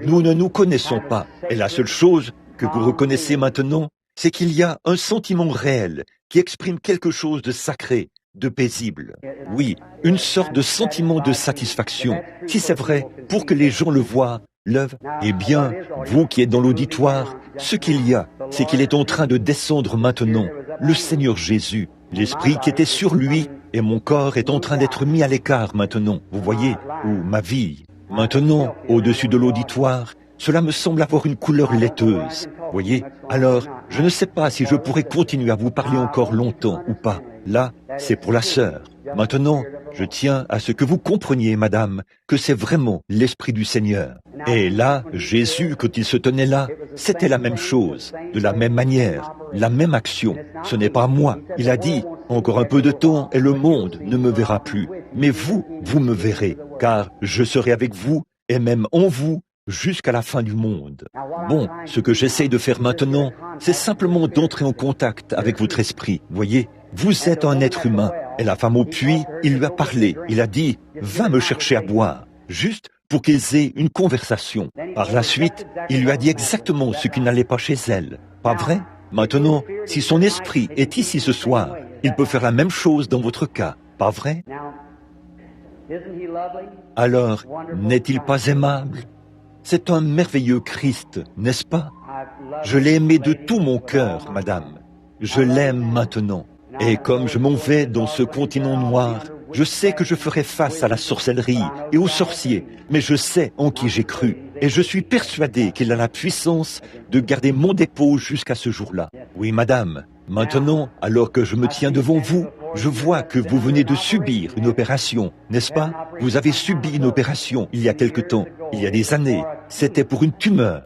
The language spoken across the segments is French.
Nous ne nous connaissons pas, et la seule chose que vous reconnaissez maintenant, c'est qu'il y a un sentiment réel qui exprime quelque chose de sacré, de paisible. Oui, une sorte de sentiment de satisfaction. Si c'est vrai, pour que les gens le voient, l'œuvre, eh bien, vous qui êtes dans l'auditoire, ce qu'il y a, c'est qu'il est en train de descendre maintenant, le Seigneur Jésus, l'Esprit qui était sur lui, et mon corps est en train d'être mis à l'écart maintenant, vous voyez, ou ma vie. Maintenant, au-dessus de l'auditoire, cela me semble avoir une couleur laiteuse, voyez. Alors, je ne sais pas si je pourrais continuer à vous parler encore longtemps ou pas. Là, c'est pour la sœur. Maintenant, je tiens à ce que vous compreniez, madame, que c'est vraiment l'Esprit du Seigneur. Et là, Jésus, quand il se tenait là, c'était la même chose, de la même manière, la même action. Ce n'est pas moi. Il a dit, encore un peu de temps et le monde ne me verra plus. Mais vous, vous me verrez, car je serai avec vous et même en vous jusqu'à la fin du monde. Bon, ce que j'essaye de faire maintenant, c'est simplement d'entrer en contact avec votre esprit. Voyez, vous êtes un être humain. Et la femme au puits, il lui a parlé. Il a dit, va me chercher à boire. Juste pour qu'ils aient une conversation. Par la suite, il lui a dit exactement ce qui n'allait pas chez elle. Pas vrai? Maintenant, si son esprit est ici ce soir, il peut faire la même chose dans votre cas. Pas vrai? Alors, n'est-il pas aimable? C'est un merveilleux Christ, n'est-ce pas? Je l'ai aimé de tout mon cœur, madame. Je l'aime maintenant. Et comme je m'en vais dans ce continent noir, je sais que je ferai face à la sorcellerie et aux sorciers, mais je sais en qui j'ai cru. Et je suis persuadé qu'il a la puissance de garder mon dépôt jusqu'à ce jour-là. Oui, madame. Maintenant, alors que je me tiens devant vous, je vois que vous venez de subir une opération, n'est-ce pas? Vous avez subi une opération il y a quelque temps, il y a des années. C'était pour une tumeur.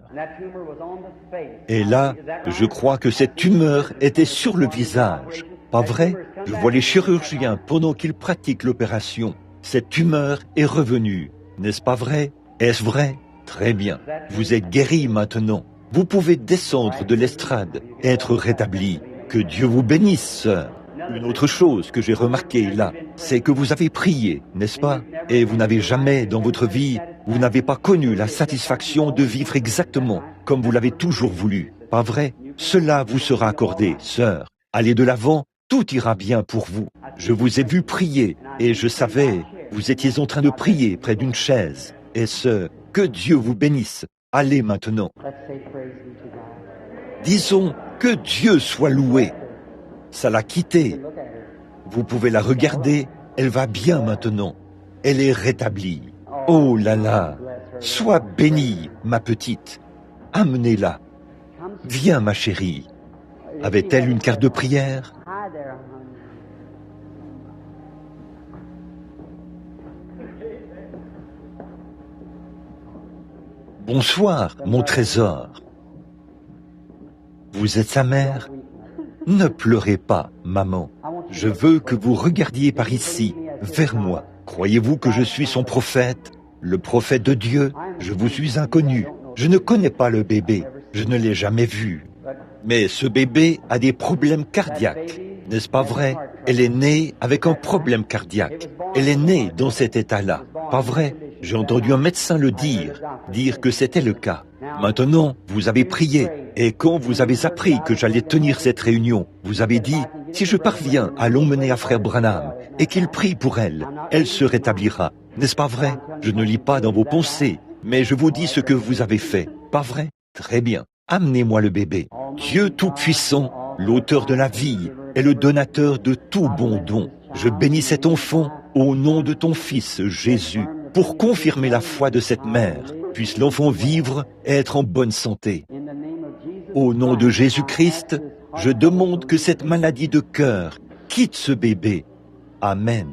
Et là, je crois que cette tumeur était sur le visage. Pas vrai? Je vois les chirurgiens pendant qu'ils pratiquent l'opération. Cette tumeur est revenue. N'est-ce pas vrai? Est-ce vrai? Très bien. Vous êtes guéri maintenant. Vous pouvez descendre de l'estrade et être rétabli. Que Dieu vous bénisse, sœur. Une autre chose que j'ai remarqué là, c'est que vous avez prié, n'est-ce pas? Et vous n'avez jamais, dans votre vie, vous n'avez pas connu la satisfaction de vivre exactement comme vous l'avez toujours voulu. Pas vrai? Cela vous sera accordé, sœur. Allez de l'avant, tout ira bien pour vous. Je vous ai vu prier et je savais, vous étiez en train de prier près d'une chaise. Et que Dieu vous bénisse. Allez maintenant. Disons que Dieu soit loué. Ça l'a quittée. Vous pouvez la regarder, elle va bien maintenant. Elle est rétablie. Oh là là, sois bénie, ma petite. Amenez-la. Viens, ma chérie. Avait-elle une carte de prière? Bonsoir, mon trésor. Vous êtes sa mère? Ne pleurez pas, maman. Je veux que vous regardiez par ici, vers moi. Croyez-vous que je suis son prophète, le prophète de Dieu? Je vous suis inconnu. Je ne connais pas le bébé. Je ne l'ai jamais vu. Mais ce bébé a des problèmes cardiaques. N'est-ce pas vrai? Elle est née avec un problème cardiaque. Elle est née dans cet état-là. Pas vrai? J'ai entendu un médecin le dire que c'était le cas. Maintenant, vous avez prié. Et quand vous avez appris que j'allais tenir cette réunion, vous avez dit, si je parviens à l'emmener à frère Branham et qu'il prie pour elle, elle se rétablira. N'est-ce pas vrai? Je ne lis pas dans vos pensées, mais je vous dis ce que vous avez fait. Pas vrai? Très bien. Amenez-moi le bébé. Dieu Tout-Puissant, l'auteur de la vie et le donateur de tout bon don. Je bénis cet enfant au nom de ton Fils Jésus pour confirmer la foi de cette mère. Puisse l'enfant vivre et être en bonne santé. Au nom de Jésus-Christ, je demande que cette maladie de cœur quitte ce bébé. Amen.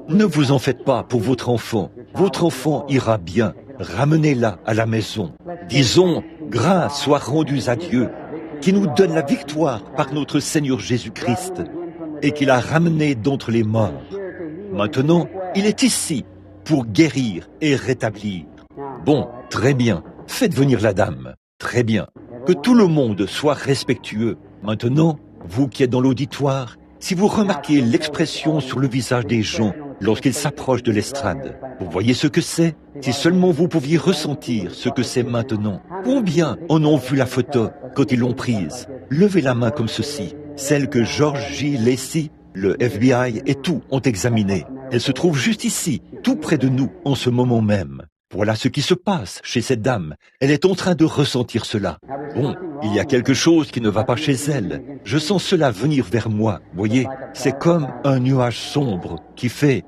Ne vous en faites pas pour votre enfant. Votre enfant ira bien. Ramenez-la à la maison. Disons, grâce soit rendue à Dieu, qui nous donne la victoire par notre Seigneur Jésus-Christ, et qui l'a ramené d'entre les morts. Maintenant, il est ici pour guérir et rétablir. Bon, très bien. Faites venir la dame. Très bien. Que tout le monde soit respectueux. Maintenant, vous qui êtes dans l'auditoire, si vous remarquez l'expression sur le visage des gens lorsqu'il s'approche de l'estrade. Vous voyez ce que c'est? Si seulement vous pouviez ressentir ce que c'est maintenant. Combien en ont vu la photo quand ils l'ont prise? Levez la main comme ceci. Celle que George J. Lacey, le FBI et tout ont examinée. Elle se trouve juste ici, tout près de nous, en ce moment même. Voilà ce qui se passe chez cette dame. Elle est en train de ressentir cela. Bon, il y a quelque chose qui ne va pas chez elle. Je sens cela venir vers moi. Voyez, c'est comme un nuage sombre qui fait...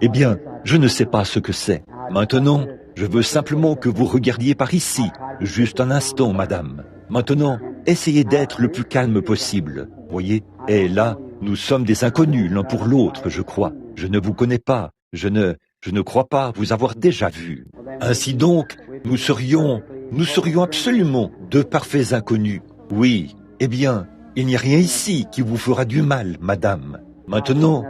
Eh bien, je ne sais pas ce que c'est. Maintenant, je veux simplement que vous regardiez par ici. Juste un instant, madame. Maintenant, essayez d'être le plus calme possible. Voyez, et là, nous sommes des inconnus l'un pour l'autre, je crois. Je ne vous connais pas. Je ne crois pas vous avoir déjà vu. Ainsi donc, nous serions absolument deux parfaits inconnus. Oui, eh bien, il n'y a rien ici qui vous fera du mal, madame. Maintenant,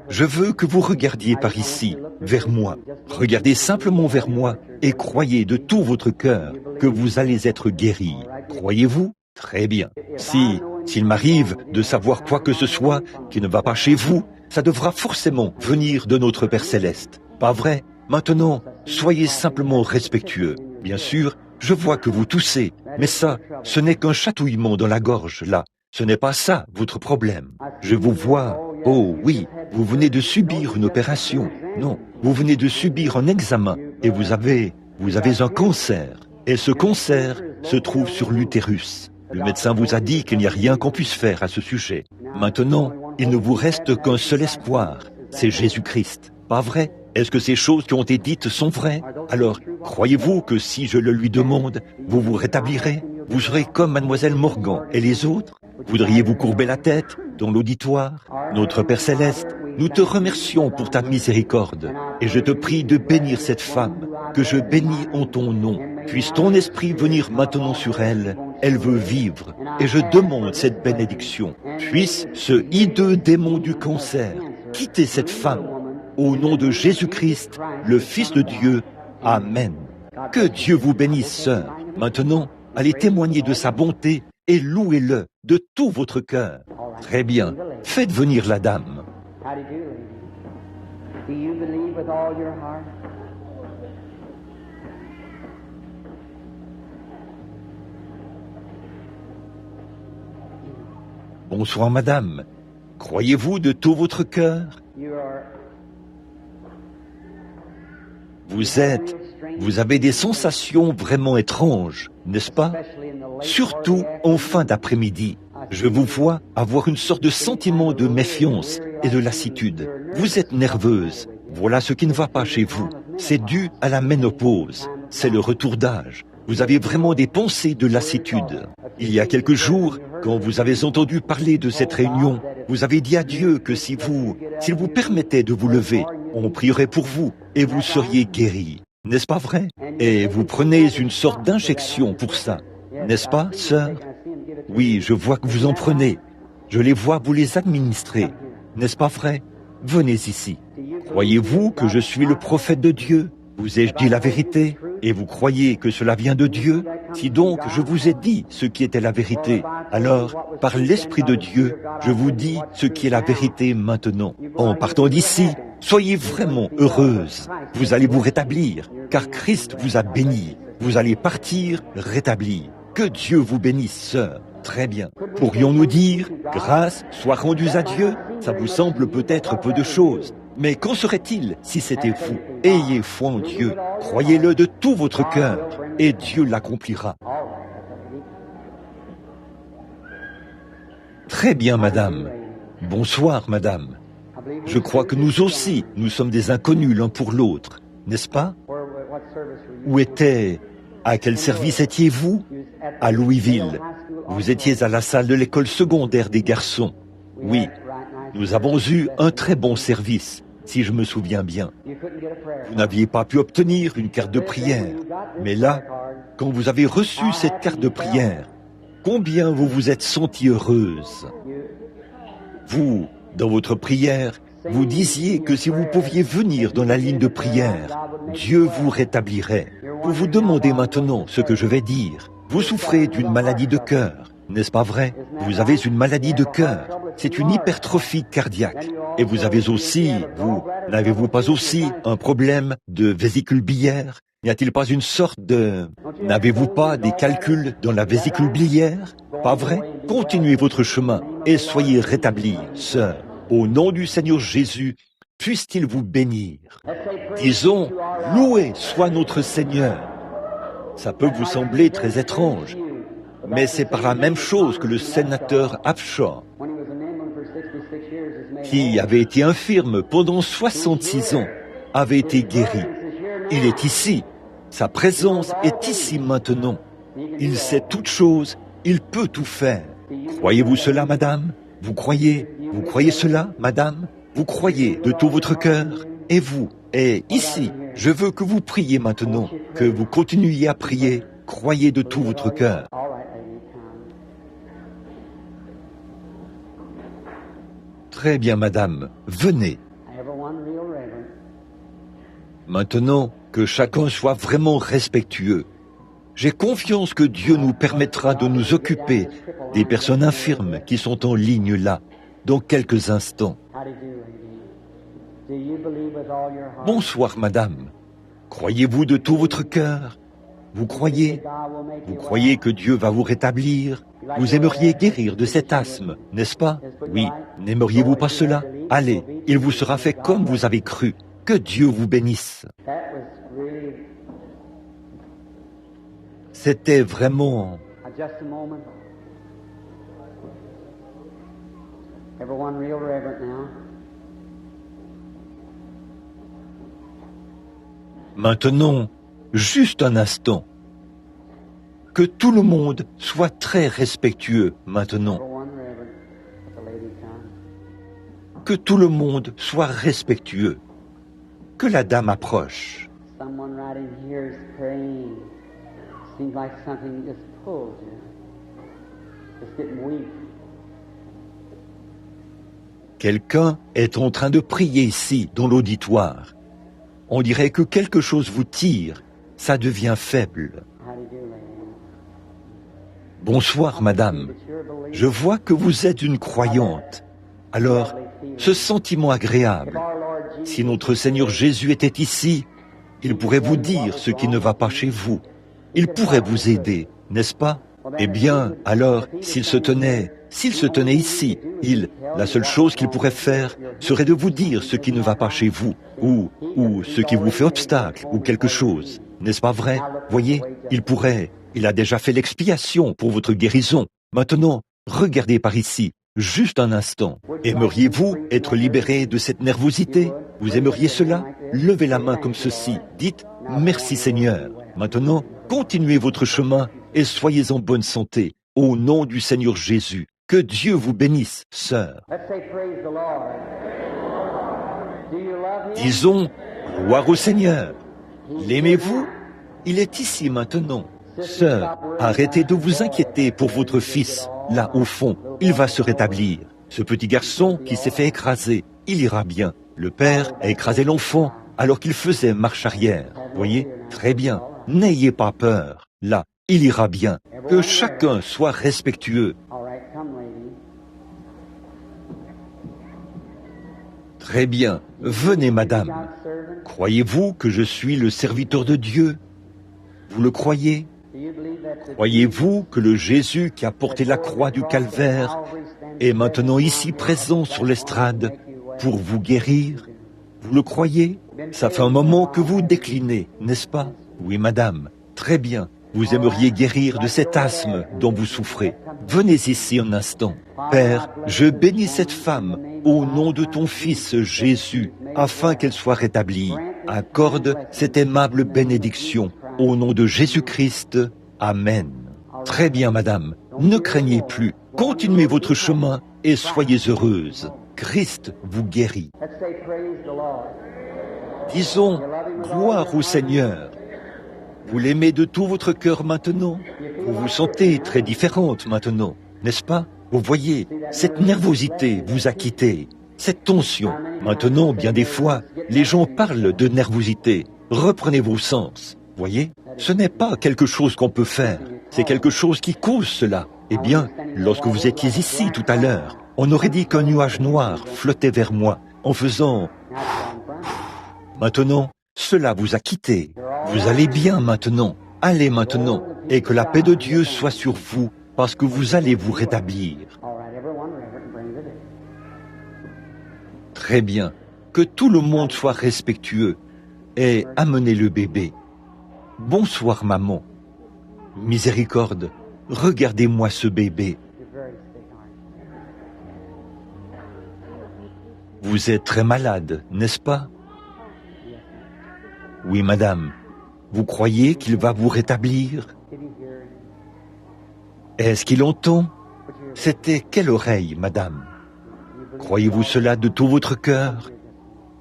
je veux que vous regardiez par ici, vers moi. Regardez simplement vers moi et croyez de tout votre cœur que vous allez être guéri. Croyez-vous? Très bien. S'il m'arrive de savoir quoi que ce soit qui ne va pas chez vous, ça devra forcément venir de notre Père Céleste. Pas vrai? Maintenant, soyez simplement respectueux. Bien sûr, je vois que vous toussez, mais ça, ce n'est qu'un chatouillement dans la gorge, là. Ce n'est pas ça, votre problème. Je vous vois. Oh oui, vous venez de subir une opération. Non, vous venez de subir un examen et vous avez un cancer. Et ce cancer se trouve sur l'utérus. Le médecin vous a dit qu'il n'y a rien qu'on puisse faire à ce sujet. Maintenant, il ne vous reste qu'un seul espoir, c'est Jésus-Christ. Pas vrai? Est-ce que ces choses qui ont été dites sont vraies? Alors, croyez-vous que si je le lui demande, vous vous rétablirez? Vous serez comme Mademoiselle Morgan et les autres? Voudriez-vous courber la tête dans l'auditoire? Notre Père Céleste, nous te remercions pour ta miséricorde. Et je te prie de bénir cette femme, que je bénis en ton nom. Puisse ton esprit venir maintenant sur elle. Elle veut vivre. Et je demande cette bénédiction. Puisse ce hideux démon du cancer quitter cette femme. Au nom de Jésus-Christ, le Fils de Dieu. Amen. Que Dieu vous bénisse, sœur. Maintenant, allez témoigner de sa bonté et louez-le de tout votre cœur. Très bien. Faites venir la dame. Bonsoir, madame. Croyez-vous de tout votre cœur? Vous avez des sensations vraiment étranges, n'est-ce pas? Surtout en fin d'après-midi. Je vous vois avoir une sorte de sentiment de méfiance et de lassitude. Vous êtes nerveuse. Voilà ce qui ne va pas chez vous. C'est dû à la ménopause. C'est le retour d'âge. Vous avez vraiment des pensées de lassitude. Il y a quelques jours, quand vous avez entendu parler de cette réunion, vous avez dit à Dieu que s'il vous permettait de vous lever, on prierait pour vous et vous seriez guéri. N'est-ce pas vrai? Et vous prenez une sorte d'injection pour ça. N'est-ce pas, sœur? Oui, je vois que vous en prenez. Je les vois vous les administrer. N'est-ce pas vrai? Venez ici. Croyez-vous que je suis le prophète de Dieu? Vous ai-je dit la vérité? Et vous croyez que cela vient de Dieu? Si donc je vous ai dit ce qui était la vérité, alors, par l'Esprit de Dieu, je vous dis ce qui est la vérité maintenant. En partant d'ici, soyez vraiment heureuse. Vous allez vous rétablir, car Christ vous a béni. Vous allez partir rétabli. Que Dieu vous bénisse, sœur. Très bien. Pourrions-nous dire, grâce soit rendue à Dieu? Ça vous semble peut-être peu de choses. Mais qu'en serait-il si c'était vous? Ayez foi en Dieu, croyez-le de tout votre cœur, et Dieu l'accomplira. Très bien, madame. Bonsoir, madame. Je crois que nous aussi, nous sommes des inconnus l'un pour l'autre, n'est-ce pas? À quel service étiez-vous? À Louisville. Vous étiez à la salle de l'école secondaire des garçons. Oui, nous avons eu un très bon service, si je me souviens bien. Vous n'aviez pas pu obtenir une carte de prière. Mais là, quand vous avez reçu cette carte de prière, combien vous vous êtes sentie heureuse? Vous, dans votre prière, vous disiez que si vous pouviez venir dans la ligne de prière, Dieu vous rétablirait. Vous vous demandez maintenant ce que je vais dire. Vous souffrez d'une maladie de cœur, n'est-ce pas vrai? Vous avez une maladie de cœur. c'est une hypertrophie cardiaque. Et vous avez aussi, n'avez-vous pas aussi un problème de vésicule biliaire? N'y a-t-il pas une sorte de... N'avez-vous pas des calculs dans la vésicule biliaire? Pas vrai? Continuez votre chemin et soyez rétablis, sœur. Au nom du Seigneur Jésus, puisse-t-il vous bénir. Disons, loué soit notre Seigneur. Ça peut vous sembler très étrange, mais c'est par la même chose que le sénateur Upshaw, qui avait été infirme pendant 66 ans, avait été guéri. Il est ici. Sa présence est ici maintenant. Il sait toutes choses. Il peut tout faire. Croyez-vous cela, madame? Vous croyez cela, madame? Vous croyez de tout votre cœur? Et vous? Et ici, je veux que vous priez maintenant, que vous continuiez à prier. Croyez de tout votre cœur. Très bien, madame. Venez. Maintenant, que chacun soit vraiment respectueux. J'ai confiance que Dieu nous permettra de nous occuper des personnes infirmes qui sont en ligne là, dans quelques instants. Bonsoir, madame. Croyez-vous de tout votre cœur? Vous croyez que Dieu va vous rétablir? Vous aimeriez guérir de cet asthme, n'est-ce pas? Oui, n'aimeriez-vous pas cela? Allez, il vous sera fait comme vous avez cru. Que Dieu vous bénisse. C'était vraiment... Maintenant, juste un instant. Que tout le monde soit très respectueux maintenant. Que tout le monde soit respectueux. Que la dame approche. Quelqu'un est en train de prier ici, dans l'auditoire. On dirait que quelque chose vous tire, ça devient faible. Bonsoir, madame. Je vois que vous êtes une croyante. Alors, ce sentiment agréable, si notre Seigneur Jésus était ici, il pourrait vous dire ce qui ne va pas chez vous. Il pourrait vous aider, n'est-ce pas? Eh bien, alors, s'il se tenait ici, la seule chose qu'il pourrait faire serait de vous dire ce qui ne va pas chez vous, ou ce qui vous fait obstacle, ou quelque chose. N'est-ce pas vrai? Voyez, il a déjà fait l'expiation pour votre guérison. Maintenant, regardez par ici, juste un instant. Aimeriez-vous être libéré de cette nervosité? Vous aimeriez cela? Levez la main comme ceci. Dites « Merci Seigneur ». Maintenant, continuez votre chemin et soyez en bonne santé. Au nom du Seigneur Jésus. Que Dieu vous bénisse, sœur. Disons « Gloire au Seigneur ». L'aimez-vous? Il est ici maintenant. Sœur, arrêtez de vous inquiéter pour votre fils. Là, au fond, il va se rétablir. Ce petit garçon qui s'est fait écraser, il ira bien. Le père a écrasé l'enfant alors qu'il faisait marche arrière. Voyez? Très bien. N'ayez pas peur. Là, il ira bien. Que chacun soit respectueux. Très bien. Venez, madame. Croyez-vous que je suis le serviteur de Dieu? Vous le croyez? Croyez-vous que le Jésus qui a porté la croix du calvaire est maintenant ici présent sur l'estrade pour vous guérir? Vous le croyez? Ça fait un moment que vous déclinez, n'est-ce pas? Oui, madame. Très bien. Vous aimeriez guérir de cet asthme dont vous souffrez. Venez ici un instant. Père, je bénis cette femme au nom de ton Fils Jésus, afin qu'elle soit rétablie. Accorde cette aimable bénédiction au nom de Jésus-Christ. Amen. Très bien, madame. Ne craignez plus. Continuez votre chemin et soyez heureuse. Christ vous guérit. Disons, gloire au Seigneur. Vous l'aimez de tout votre cœur maintenant? Vous vous sentez très différente maintenant, n'est-ce pas? Vous voyez, cette nervosité vous a quitté, cette tension. Maintenant, bien des fois, les gens parlent de nervosité. Reprenez vos sens. Voyez, ce n'est pas quelque chose qu'on peut faire, c'est quelque chose qui cause cela. Eh bien, lorsque vous étiez ici tout à l'heure, On aurait dit qu'un nuage noir flottait vers moi en faisant... Maintenant, cela vous a quitté. Vous allez bien maintenant. Allez maintenant. Et que la paix de Dieu soit sur vous, parce que vous allez vous rétablir. Très bien. Que tout le monde soit respectueux. Et amenez le bébé. Bonsoir, maman. Miséricorde, regardez-moi ce bébé. Vous êtes très malade, n'est-ce pas? Oui, madame. Vous croyez qu'il va vous rétablir? Est-ce qu'il entend? C'était quelle oreille, madame? Croyez-vous cela de tout votre cœur?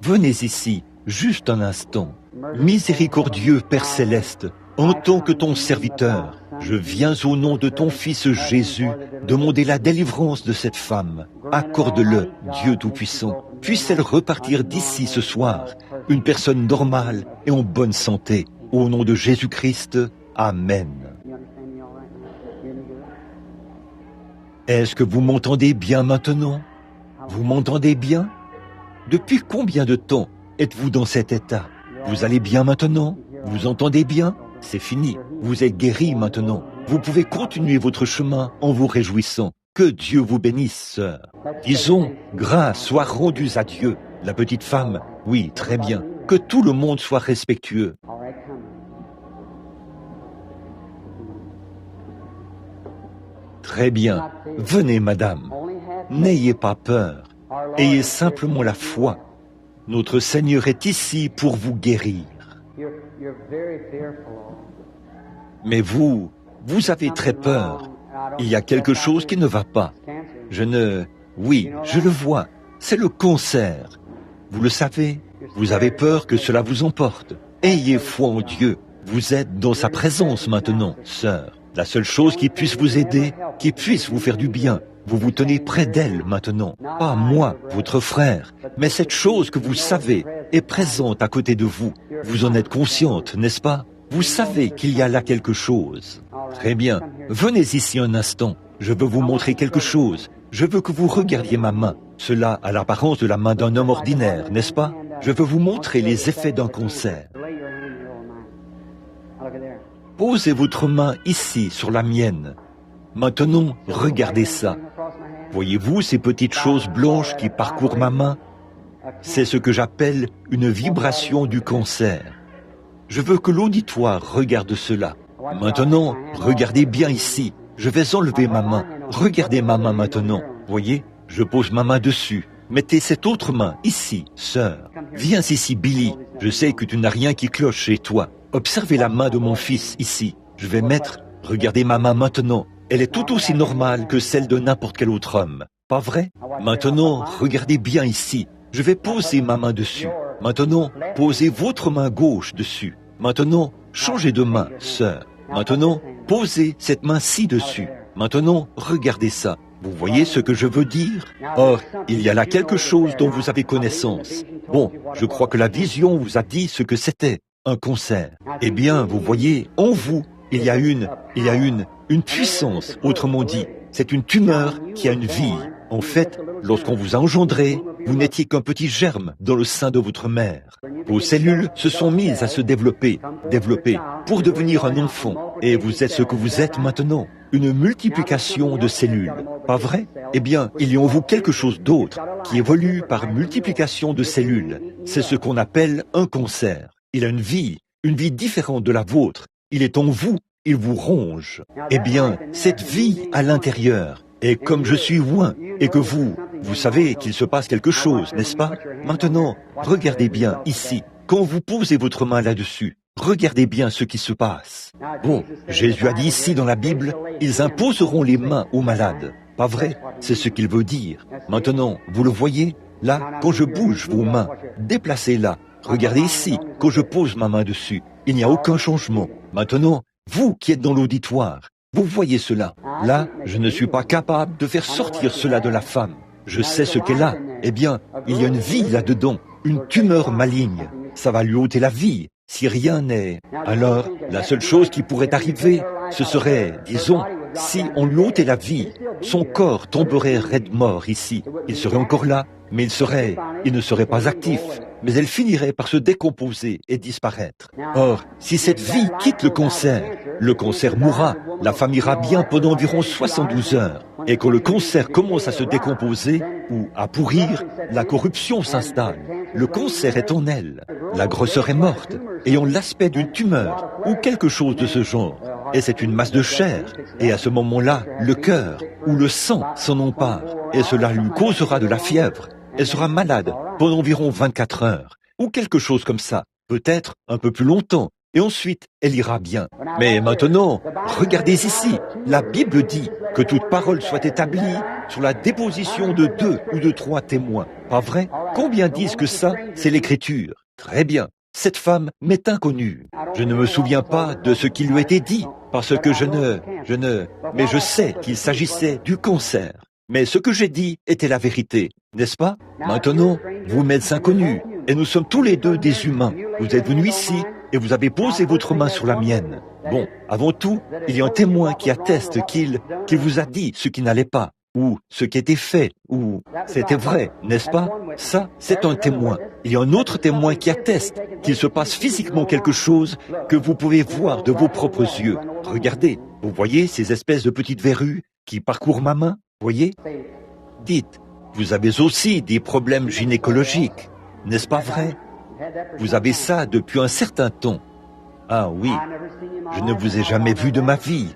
Venez ici, juste un instant. Miséricordieux Père Céleste, en tant que ton serviteur, je viens au nom de ton Fils Jésus demander la délivrance de cette femme. Accorde-le, Dieu Tout-Puissant. Puisse-t-elle repartir d'ici ce soir, une personne normale et en bonne santé. Au nom de Jésus-Christ, Amen. Est-ce que vous m'entendez bien maintenant? Vous m'entendez bien? Depuis combien de temps êtes-vous dans cet état? Vous allez bien maintenant? Vous entendez bien? C'est fini. Vous êtes guéri maintenant. Vous pouvez continuer votre chemin en vous réjouissant. Que Dieu vous bénisse, sœur. Disons, grâce soit rendue à Dieu. La petite femme, oui, très bien. Que tout le monde soit respectueux. Très bien. Venez, madame. N'ayez pas peur. Ayez simplement la foi. Notre Seigneur est ici pour vous guérir. Mais vous avez très peur. Il y a quelque chose qui ne va pas. Oui, je le vois. C'est le cancer. Vous le savez. Vous avez peur que cela vous emporte. Ayez foi en Dieu. Vous êtes dans sa présence maintenant, sœur. La seule chose qui puisse vous aider, qui puisse vous faire du bien, vous vous tenez près d'elle maintenant. Pas moi, votre frère, mais cette chose que vous savez est présente à côté de vous. Vous en êtes consciente, n'est-ce pas? Vous savez qu'il y a là quelque chose. Très bien. Venez ici un instant. Je veux vous montrer quelque chose. Je veux que vous regardiez ma main. Cela a l'apparence de la main d'un homme ordinaire, n'est-ce pas? Je veux vous montrer les effets d'un cancer. Posez votre main ici sur la mienne. Maintenant, regardez ça. Voyez-vous ces petites choses blanches qui parcourent ma main? C'est ce que j'appelle une vibration du cancer. Je veux que l'auditoire regarde cela. Maintenant, regardez bien ici. Je vais enlever ma main. Regardez ma main maintenant. Voyez, je pose ma main dessus. Mettez cette autre main ici, sœur. Viens ici, Billy. Je sais que tu n'as rien qui cloche chez toi. Observez la main de mon fils ici. Je vais mettre... Regardez ma main maintenant. Elle est tout aussi normale que celle de n'importe quel autre homme. Pas vrai? Maintenant, regardez bien ici. Je vais poser ma main dessus. Maintenant, posez votre main gauche dessus. Maintenant, changez de main, sœur. Maintenant, posez cette main-ci dessus. Maintenant, regardez ça. Vous voyez ce que je veux dire? Or, il y a là quelque chose dont vous avez connaissance. Bon, je crois que la vision vous a dit ce que c'était, un cancer. Eh bien, vous voyez, en vous, il y a une puissance, autrement dit. C'est une tumeur qui a une vie. En fait, lorsqu'on vous a engendré, vous n'étiez qu'un petit germe dans le sein de votre mère. Vos cellules se sont mises à se développer, pour devenir un enfant. Et vous êtes ce que vous êtes maintenant, une multiplication de cellules. Pas vrai? Eh bien, il y a en vous quelque chose d'autre, qui évolue par multiplication de cellules. C'est ce qu'on appelle un cancer. Il a une vie différente de la vôtre. Il est en vous, il vous ronge. Eh bien, cette vie à l'intérieur, et comme je suis loin, et que vous savez qu'il se passe quelque chose, n'est-ce pas? Maintenant, regardez bien ici, quand vous posez votre main là-dessus, regardez bien ce qui se passe. Bon, Jésus a dit ici dans la Bible, ils imposeront les mains aux malades. Pas vrai? C'est ce qu'il veut dire. Maintenant, vous le voyez? Là, quand je bouge vos mains, déplacez-la. Regardez ici, quand je pose ma main dessus, il n'y a aucun changement. Maintenant, vous qui êtes dans l'auditoire, vous voyez cela. Là, je ne suis pas capable de faire sortir cela de la femme. Je sais ce qu'elle a. Eh bien, il y a une vie là-dedans, une tumeur maligne. Ça va lui ôter la vie. si rien n'est, alors la seule chose qui pourrait arriver, ce serait, disons, si on lui ôtait la vie, son corps tomberait raide mort ici. Il serait encore là, mais il ne serait pas actif. Mais elle finirait par se décomposer et disparaître. Or, si cette vie quitte le cancer mourra, la femme ira bien pendant environ 72 heures. Et quand le cancer commence à se décomposer ou à pourrir, la corruption s'installe. Le cancer est en elle. La grosseur est morte, ayant l'aspect d'une tumeur ou quelque chose de ce genre. Et c'est une masse de chair. Et à ce moment-là, le cœur ou le sang s'en empare. Et cela lui causera de la fièvre. Elle sera malade pendant environ 24 heures. Ou quelque chose comme ça. Peut-être un peu plus longtemps. Et ensuite, elle ira bien. Mais maintenant, regardez ici. La Bible dit que toute parole soit établie sur la déposition de 2 ou de 3 témoins. Pas vrai? Combien disent que ça, c'est l'Écriture? Très bien. Cette femme m'est inconnue. Je ne me souviens pas de ce qui lui a été dit, parce que mais je sais qu'il s'agissait du cancer. Mais ce que j'ai dit était la vérité, n'est-ce pas? Maintenant, vous m'êtes inconnus, et nous sommes tous les deux des humains. Vous êtes venus ici, et vous avez posé votre main sur la mienne. Bon, avant tout, il y a un témoin qui atteste qu'il vous a dit ce qui n'allait pas, ou ce qui était fait, ou c'était vrai, n'est-ce pas? Ça, c'est un témoin. Il y a un autre témoin qui atteste qu'il se passe physiquement quelque chose que vous pouvez voir de vos propres yeux. Regardez, vous voyez ces espèces de petites verrues qui parcourent ma main? Voyez? Dites, vous avez aussi des problèmes gynécologiques, n'est-ce pas vrai? Vous avez ça depuis un certain temps. Ah oui, je ne vous ai jamais vu de ma vie.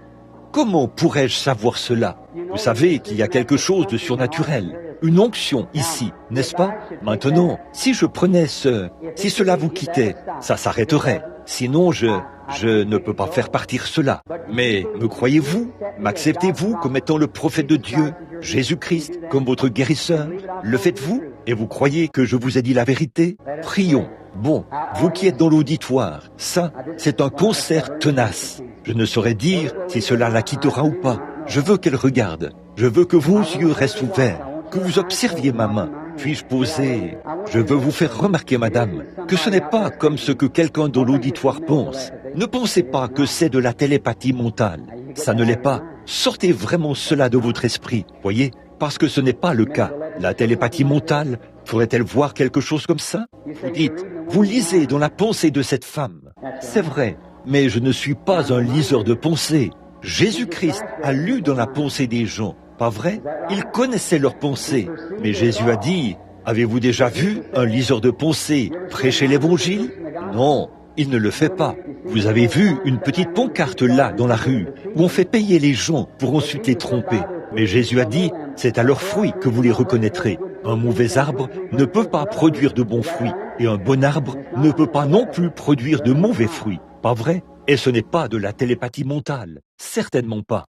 Comment pourrais-je savoir cela? Vous savez qu'il y a quelque chose de surnaturel, une onction ici, n'est-ce pas? Maintenant, si je prenais si cela vous quittait, ça s'arrêterait. Sinon, je ne peux pas faire partir cela. Mais me croyez-vous? M'acceptez-vous comme étant le prophète de Dieu, Jésus-Christ, comme votre guérisseur? Le faites-vous? Et vous croyez que je vous ai dit la vérité? Prions. Bon, vous qui êtes dans l'auditoire, ça, c'est un cancer tenace. Je ne saurais dire si cela la quittera ou pas. Je veux qu'elle regarde. Je veux que vos yeux restent ouverts, que vous observiez ma main. Puis-je poser? Je veux vous faire remarquer, madame, que ce n'est pas comme ce que quelqu'un dans l'auditoire pense. Ne pensez pas que c'est de la télépathie mentale. Ça ne l'est pas. Sortez vraiment cela de votre esprit, voyez? Parce que ce n'est pas le cas. La télépathie mentale, faudrait-elle voir quelque chose comme ça? Vous dites, vous lisez dans la pensée de cette femme. C'est vrai, mais je ne suis pas un liseur de pensée. Jésus-Christ a lu dans la pensée des gens, pas vrai? Il connaissait leurs pensées. Mais Jésus a dit, avez-vous déjà vu un liseur de pensée prêcher l'évangile? Non, il ne le fait pas. Vous avez vu une petite pancarte là, dans la rue, où on fait payer les gens pour ensuite les tromper. Mais Jésus a dit, c'est à leurs fruits que vous les reconnaîtrez. Un mauvais arbre ne peut pas produire de bons fruits, et un bon arbre ne peut pas non plus produire de mauvais fruits. Pas vrai? Et ce n'est pas de la télépathie mentale. Certainement pas.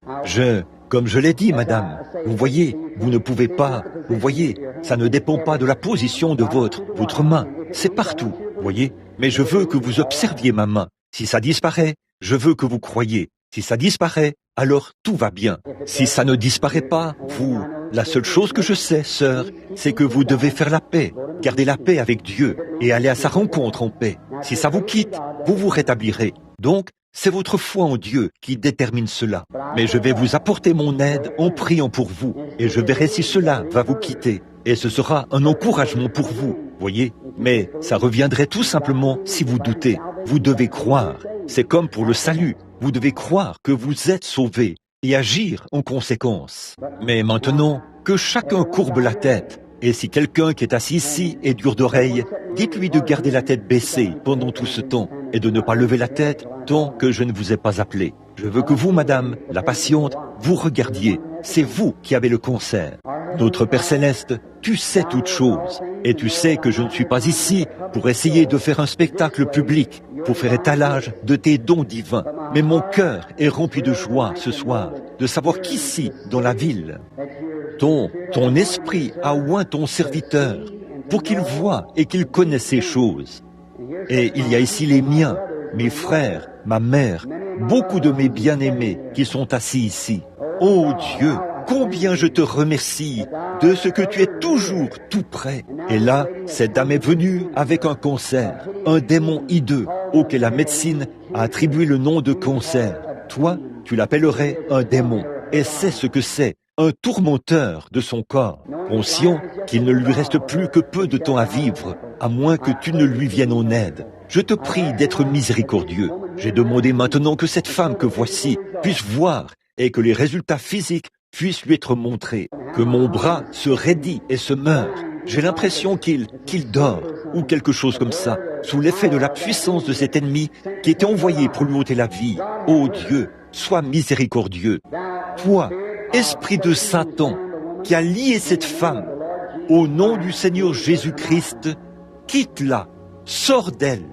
Comme je l'ai dit, madame, vous voyez, vous ne pouvez pas, vous voyez, ça ne dépend pas de la position de votre main. C'est partout, voyez. Mais je veux que vous observiez ma main. Si ça disparaît, je veux que vous croyiez. Si ça disparaît, alors tout va bien. Si ça ne disparaît pas, la seule chose que je sais, sœur, c'est que vous devez faire la paix, garder la paix avec Dieu et aller à sa rencontre en paix. Si ça vous quitte, vous vous rétablirez. Donc, c'est votre foi en Dieu qui détermine cela. Mais je vais vous apporter mon aide en priant pour vous, et je verrai si cela va vous quitter. Et ce sera un encouragement pour vous, voyez. Mais ça reviendrait tout simplement si vous doutez. Vous devez croire. C'est comme pour le salut. Vous devez croire que vous êtes sauvés et agir en conséquence. Mais maintenant, que chacun courbe la tête. Et si quelqu'un qui est assis ici est dur d'oreille, dites-lui de garder la tête baissée pendant tout ce temps et de ne pas lever la tête tant que je ne vous ai pas appelé. Je veux que vous, madame, la patiente, vous regardiez. C'est vous qui avez le cancer. Notre Père Céleste, tu sais toutes choses. Et tu sais que je ne suis pas ici pour essayer de faire un spectacle public, pour faire étalage de tes dons divins. Mais mon cœur est rempli de joie ce soir, de savoir qu'ici, dans la ville, ton esprit a oint ton serviteur pour qu'il voie et qu'il connaisse ces choses. Et il y a ici les miens, mes frères, ma mère, beaucoup de mes bien-aimés qui sont assis ici. Oh Dieu, combien je te remercie de ce que tu es toujours tout près. Et là, cette dame est venue avec un cancer, un démon hideux, auquel la médecine a attribué le nom de cancer. Toi, tu l'appellerais un démon. Et c'est ce que c'est, un tourmenteur de son corps, conscient qu'il ne lui reste plus que peu de temps à vivre, à moins que tu ne lui viennes en aide. Je te prie d'être miséricordieux. J'ai demandé maintenant que cette femme que voici puisse voir et que les résultats physiques puissent lui être montrés, que mon bras se raidit et se meurt. J'ai l'impression qu'il dort, ou quelque chose comme ça, sous l'effet de la puissance de cet ennemi qui était envoyé pour lui ôter la vie. Ô Dieu, sois miséricordieux. Toi, esprit de Satan, qui a lié cette femme, au nom du Seigneur Jésus-Christ, quitte-la, sors d'elle.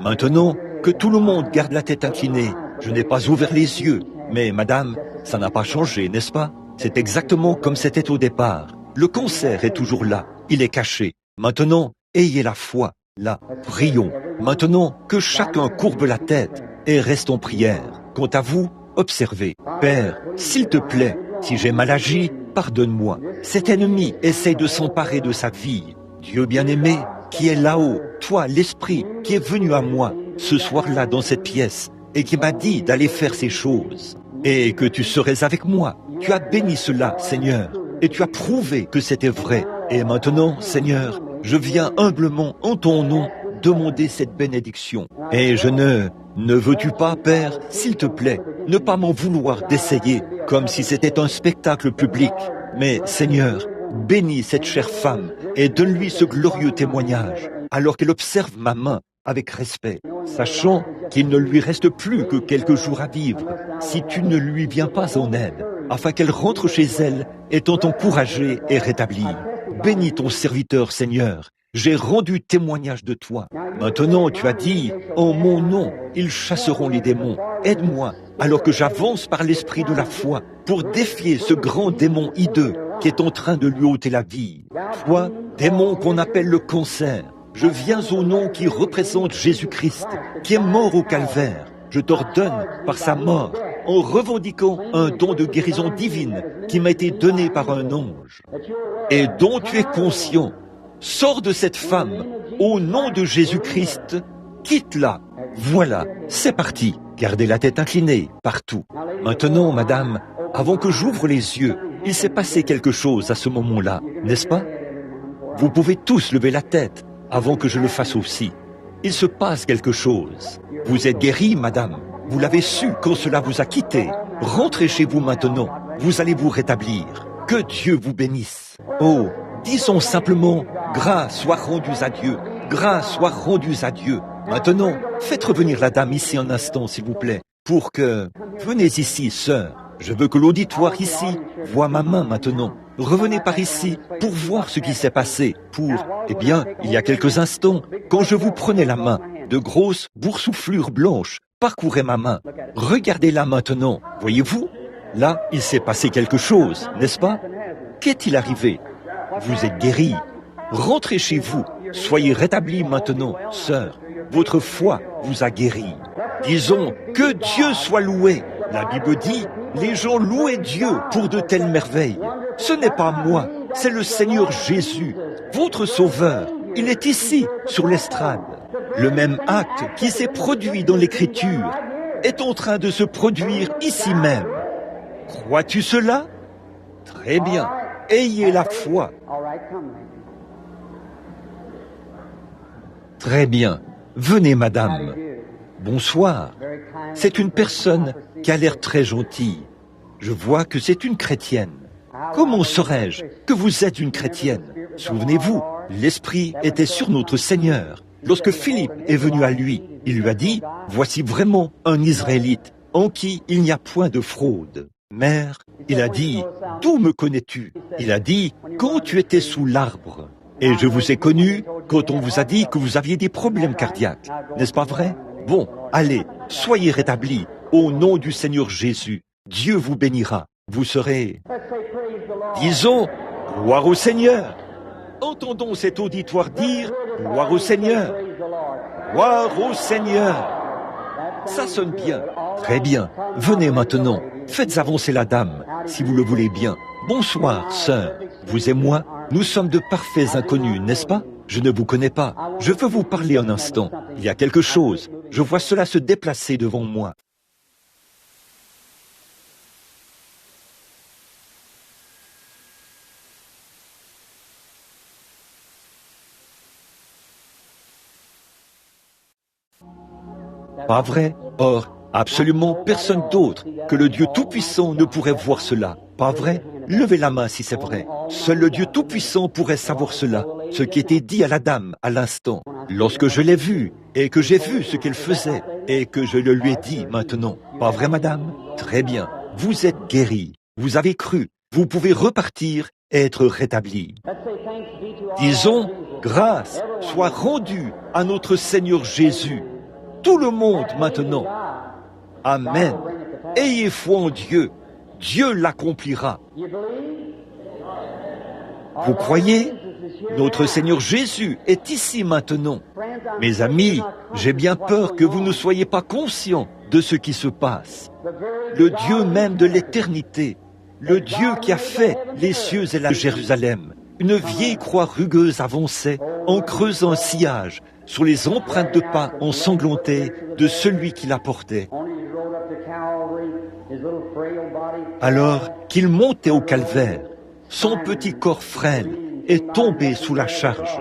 Maintenant, que tout le monde garde la tête inclinée. Je n'ai pas ouvert les yeux, mais madame, ça n'a pas changé, n'est-ce pas? C'est exactement comme c'était au départ. Le cancer est toujours là, il est caché. Maintenant, ayez la foi, là, prions. Maintenant, que chacun courbe la tête et reste en prière. Quant à vous, observez. Père, s'il te plaît, si j'ai mal agi, pardonne-moi. Cet ennemi essaye de s'emparer de sa vie. Dieu bien-aimé, qui est là-haut, toi, l'Esprit, qui est venu à moi, ce soir-là dans cette pièce, et qui m'a dit d'aller faire ces choses, et que tu serais avec moi. Tu as béni cela, Seigneur, et tu as prouvé que c'était vrai. Et maintenant, Seigneur, je viens humblement en ton nom demander cette bénédiction. Et je ne veux-tu pas, Père, s'il te plaît, ne pas m'en vouloir d'essayer, comme si c'était un spectacle public. Mais, Seigneur, bénis cette chère femme et donne-lui ce glorieux témoignage, alors qu'elle observe ma main avec respect, sachant qu'il ne lui reste plus que quelques jours à vivre, si tu ne lui viens pas en aide, afin qu'elle rentre chez elle, étant encouragée et rétablie. Bénis ton serviteur, Seigneur. J'ai rendu témoignage de toi. Maintenant, tu as dit, en mon nom, ils chasseront les démons. Aide-moi, alors que j'avance par l'esprit de la foi, pour défier ce grand démon hideux qui est en train de lui ôter la vie. Toi, démon qu'on appelle le cancer, je viens au nom qui représente Jésus-Christ, qui est mort au calvaire. Je t'ordonne, par sa mort, en revendiquant un don de guérison divine qui m'a été donné par un ange, et dont tu es conscient. Sors de cette femme, au nom de Jésus-Christ, quitte-la. Voilà, c'est parti. Gardez la tête inclinée, partout. Maintenant, madame, avant que j'ouvre les yeux, il s'est passé quelque chose à ce moment-là, n'est-ce pas? Vous pouvez tous lever la tête, avant que je le fasse aussi. Il se passe quelque chose. Vous êtes guérie, madame. Vous l'avez su quand cela vous a quitté. Rentrez chez vous maintenant. Vous allez vous rétablir. Que Dieu vous bénisse. Oh, disons simplement, grâce soit rendue à Dieu. Grâce soit rendue à Dieu. Maintenant, faites revenir la dame ici un instant, s'il vous plaît, pour que... Venez ici, sœur. Je veux que l'auditoire ici voie ma main maintenant. Revenez par ici pour voir ce qui s'est passé. Eh bien, il y a quelques instants, quand je vous prenais la main, de grosses boursouflures blanches parcouraient ma main. Regardez-la maintenant, voyez-vous? Là, il s'est passé quelque chose, n'est-ce pas? Qu'est-il arrivé? Vous êtes guérie. Rentrez chez vous. Soyez rétablis maintenant, sœur. Votre foi vous a guéri. Disons que Dieu soit loué. La Bible dit, les gens louaient Dieu pour de telles merveilles. Ce n'est pas moi, c'est le Seigneur Jésus, votre Sauveur. Il est ici, sur l'estrade. Le même acte qui s'est produit dans l'Écriture est en train de se produire ici même. Crois-tu cela? Très bien. Ayez la foi. Très bien. Venez, madame. Bonsoir. C'est une personne qui a l'air très gentille. Je vois que c'est une chrétienne. Comment saurais-je que vous êtes une chrétienne? Souvenez-vous, l'Esprit était sur notre Seigneur. Lorsque Philippe est venu à lui, il lui a dit, « Voici vraiment un Israélite en qui il n'y a point de fraude. » Mère, il a dit, « D'où me connais-tu » Il a dit, « Quand tu étais sous l'arbre. » Et je vous ai connu quand on vous a dit que vous aviez des problèmes cardiaques. N'est-ce pas vrai? Bon, allez, soyez rétablis au nom du Seigneur Jésus. Dieu vous bénira. Vous serez... Disons, gloire au Seigneur. Entendons cet auditoire dire, gloire au Seigneur. Gloire au Seigneur. Ça sonne bien. Très bien. Venez maintenant. Faites avancer la dame, si vous le voulez bien. Bonsoir, sœur. Vous et moi, nous sommes de parfaits inconnus, n'est-ce pas? Je ne vous connais pas. Je veux vous parler un instant. Il y a quelque chose. je vois cela se déplacer devant moi. Pas vrai? Or, absolument personne d'autre que le Dieu Tout-Puissant ne pourrait voir cela. Pas vrai? Levez la main si c'est vrai. Seul le Dieu Tout-Puissant pourrait savoir cela, ce qui était dit à la dame à l'instant. Lorsque je l'ai vue, et que j'ai vu ce qu'elle faisait, et que je le lui ai dit maintenant. Pas vrai, madame? Très bien. Vous êtes guérie. Vous avez cru. Vous pouvez repartir et être rétabli. Disons, grâce soit rendue à notre Seigneur Jésus. Tout le monde maintenant. Amen. Ayez foi en Dieu. Dieu l'accomplira. Vous croyez? Notre Seigneur Jésus est ici maintenant. Mes amis, j'ai bien peur que vous ne soyez pas conscients de ce qui se passe. Le Dieu même de l'éternité, le Dieu qui a fait les cieux et la Jérusalem, une vieille croix rugueuse avançait en creusant un sillage sur les empreintes de pas ensanglantées de celui qui la portait. Alors qu'il montait au calvaire, son petit corps frêle est tombé sous la charge.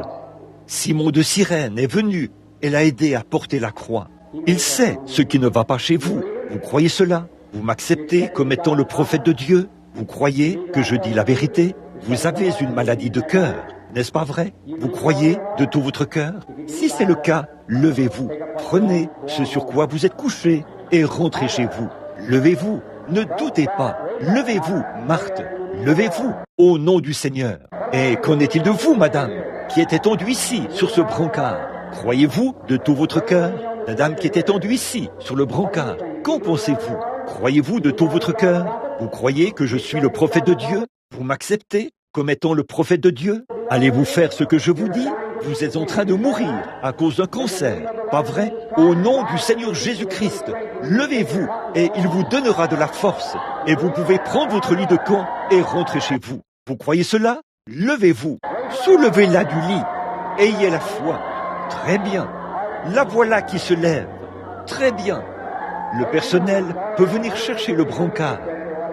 Simon de Cyrène est venu et l'a aidé à porter la croix. Il sait ce qui ne va pas chez vous. Vous croyez cela? Vous m'acceptez comme étant le prophète de Dieu? Vous croyez que je dis la vérité? Vous avez une maladie de cœur, n'est-ce pas vrai? Vous croyez de tout votre cœur? Si c'est le cas, levez-vous, prenez ce sur quoi vous êtes couché et rentrez chez vous. Levez-vous, ne doutez pas. Levez-vous, Marthe. Levez-vous au nom du Seigneur. Et qu'en est-il de vous, madame, qui est étendue ici, sur ce brancard? Croyez-vous de tout votre cœur? La dame qui est étendue ici, sur le brancard, qu'en pensez-vous? Croyez-vous de tout votre cœur? Vous croyez que je suis le prophète de Dieu? Vous m'acceptez comme étant le prophète de Dieu? Allez-vous faire ce que je vous dis? Vous êtes en train de mourir à cause d'un cancer, pas vrai? Au nom du Seigneur Jésus-Christ, levez-vous et il vous donnera de la force. Et vous pouvez prendre votre lit de camp et rentrer chez vous. Vous croyez cela? Levez-vous, soulevez-la du lit, ayez la foi. Très bien, la voilà qui se lève. Très bien, le personnel peut venir chercher le brancard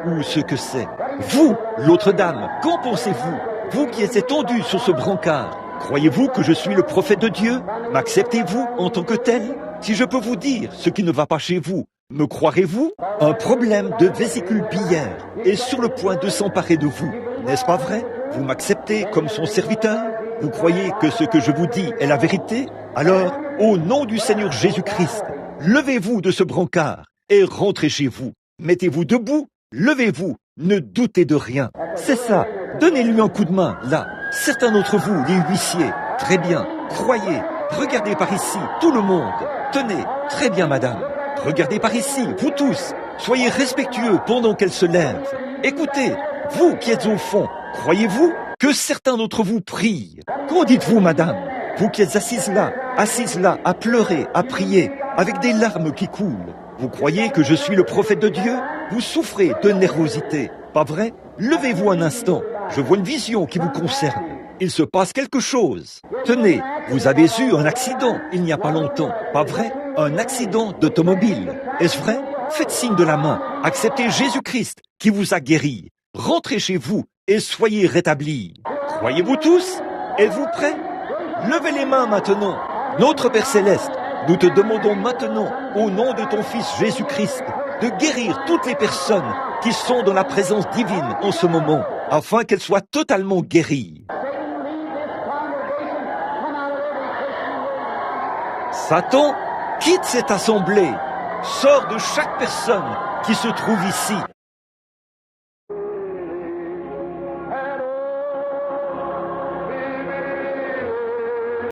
ou ce que c'est. Vous, l'autre dame, qu'en pensez-vous? Vous qui êtes étendu sur ce brancard, croyez-vous que je suis le prophète de Dieu? M'acceptez-vous en tant que tel? Si je peux vous dire ce qui ne va pas chez vous, me croirez-vous? Un problème de vésicule biliaire est sur le point de s'emparer de vous, n'est-ce pas vrai? Vous m'acceptez comme son serviteur? Vous croyez que ce que je vous dis est la vérité? Alors, au nom du Seigneur Jésus-Christ, levez-vous de ce brancard et rentrez chez vous. Mettez-vous debout, levez-vous, ne doutez de rien. C'est ça, donnez-lui un coup de main, là. Certains d'entre vous, les huissiers, très bien, croyez, regardez par ici, tout le monde. Tenez, très bien madame, regardez par ici, vous tous, soyez respectueux pendant qu'elle se lève. Écoutez, vous qui êtes au fond, croyez-vous que certains d'entre vous prient? Qu'en dites-vous madame? Vous qui êtes assise là, à pleurer, à prier, avec des larmes qui coulent. Vous croyez que je suis le prophète de Dieu? Vous souffrez de nervosité, pas vrai? Levez-vous un instant, je vois une vision qui vous concerne. Il se passe quelque chose. Tenez, vous avez eu un accident il n'y a pas longtemps, pas vrai? Un accident d'automobile. Est-ce vrai? Faites signe de la main. Acceptez Jésus-Christ qui vous a guéri. Rentrez chez vous et soyez rétablis. Croyez-vous tous? Êtes-vous prêts? Levez les mains maintenant. Notre Père Céleste, nous te demandons maintenant, au nom de ton Fils Jésus-Christ, de guérir toutes les personnes qui sont dans la présence divine en ce moment, afin qu'elles soient totalement guéries. Satan, quitte cette assemblée, sors de chaque personne qui se trouve ici.